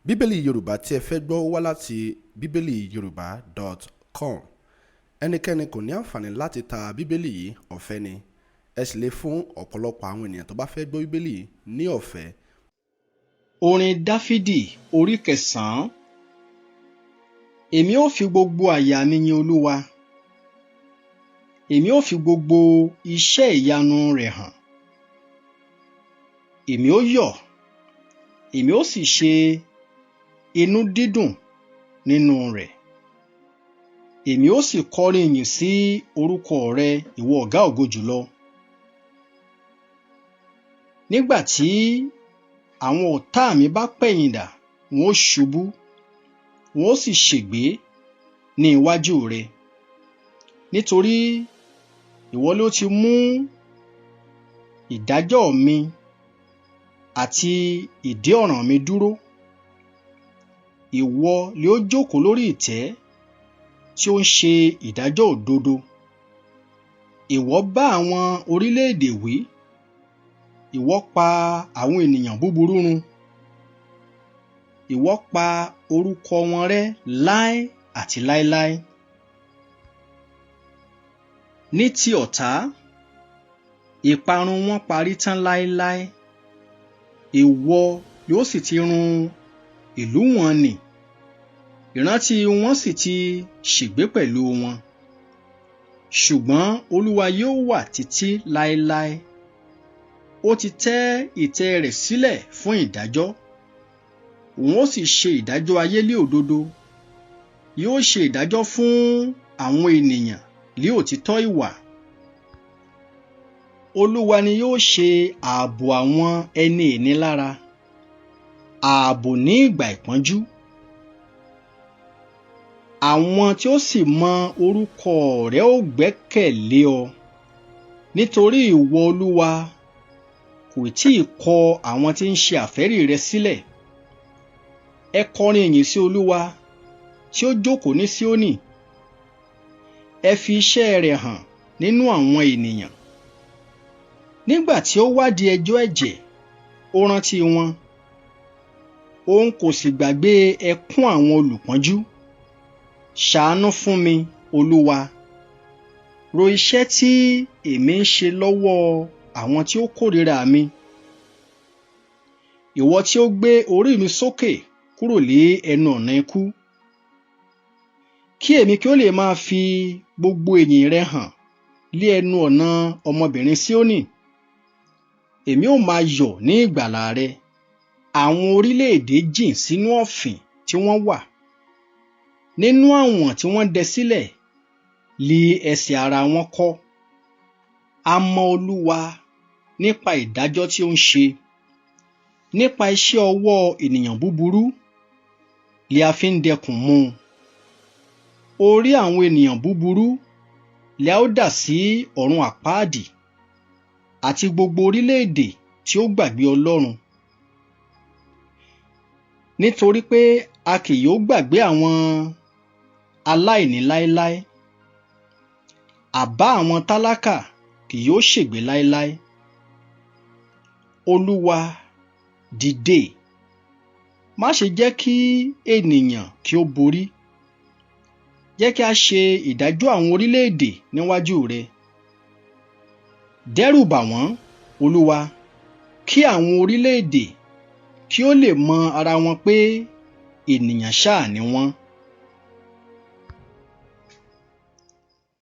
Bíbélì Yorùbá tí ẹ fẹ́ gbọ́ wá láti bibeliyoruba.com. Ẹnikẹ́ni kò ní àǹfààní láti ta bíbélì yìí, ọ̀fẹ́ ni. Ẹ sì lè fún ọ̀pọ̀lọpọ̀ àwọn ènìyàn tó bá fẹ́ gbọ́ bíbélì ní ọ̀fẹ́. Orin Dafidi orí 9. Èmi ó fi gbogbo àyà mi yin Olúwa. Èmi ó fi gbogbo iṣẹ́ ìyanu rẹ̀ hàn. Èmi ó yọ̀, èmi ó sì ṣe inú dídùn nínú rẹ̀. Èmi ó sì kọrin ìyìn sí orúkọ rẹ, ìwọ ọ̀gá ògo jùlọ. Nígbà tí àwọn ọ̀tá mi bá pẹ̀yìndà, wọn ó ṣubú, wọn ó sì ṣègbé ní iwájú rẹ. Nítorí ìwọ ló ti mú ìdájọ́ mi àti ìdí ọ̀ràn mi dúró. Ìwọ ni ó jókòó lórí ìtẹ́ tí ó ń ṣe ìdájọ́ òdodo. Ìwọ bá àwọn orílẹ̀-èdè wí. Ìwọ pa àwọn ènìyàn búburú run. Ìwọ pa orúkọ wọn rẹ́ láé àti láéláé. Ní ti ọ̀tá, ìparun wọn parí tán láéláé. Ìwọ yóò sì ti run ìlú wọn nì. Ìrántí wọn sì ti ṣègbé pẹ̀lú wọn. Ṣùgbọ́n Olúwa yóò wà títí láéláé. Ó ti tẹ́ ìtẹ́ rẹ̀ sílẹ̀ fún ìdájọ́. Òun ó sì ṣe ìdájọ́ ayé lé òdodo. Yóò ṣe ìdájọ́ fún àwọn ènìyàn lé òtítọ́ ìwà. Olúwa ni yóò ṣe ààbò àwọn ẹni ìnilára, ààbò ní ìgbà ìpọ́njú. Àwọn tí ó sì mọ orúkọ rẹ̀ ó gbẹ́kẹ̀lé ọ. Nítorí ìwọ Olúwa kò tí ì kọ àwọn tí ń ṣe àfẹ́rí rẹ sílẹ̀. Ẹ kọrin ìyìn sí Olúwa tí ó jókòó ní Síónì. Ẹ fi iṣẹ́ rẹ̀ hàn nínú àwọn ènìyàn. Nígbà tí ó wádìí ẹjọ́ ẹ̀jẹ̀, ó rántí wọn. Òun kò sì gbàgbé ẹkún àwọn olùpọ́njú. Ṣàánú fún mi, Olúwa. Ro iṣẹ́ tí èmi ń ṣe lọ́wọ́ àwọn tí ó kórìíra mi. Ìwọ tí ó gbé orí mi sókè kúrò lé ẹnu ọ̀nà ikú. Kí èmi kí ó lè máa fi gbogbo ìyìn rẹ hàn lé ẹnu ọ̀nà ọmọbìnrin Síónì. Èmi ó máa yọ̀ ní ìgbàlà rẹ. Àwọn orílẹ̀-èdè jìn sínú ọ̀fìn tí wọ́n wà. Nínú àwọ̀n tí wọ́n dẹ sílẹ̀ lé ẹsẹ̀ ara wọn kọ́. A mọ Olúwa nípa ìdájọ́ tí ó ń ṣe. Nípa iṣẹ́ ọwọ́ ènìyàn búburú lé a fi ń dẹkùn mú. Orí àwọn ènìyàn búburú lé a ó dà sí ọ̀run àpáàdì, àti gbogbo orílẹ̀-èdè tí ó gbàgbé Ọlọ́run. Nítorí pé a kì yóò gbàgbé àwọn aláìní láéláé. Àbá àwọn tálákà kì yóò ṣègbé láéláé. Olúwa, dìde. Má ṣe jẹ́ kí ènìyàn kí ó borí. Jẹ́ kí a ṣe ìdájọ́ àwọn orílẹ̀-èdè níwájú rẹ. Dẹ́rù bà wọ́n, Olúwa, kí àwọn orílẹ̀-èdè kí ó lè mọ ara wọn pé ènìyàn ṣáà ni wọ́n.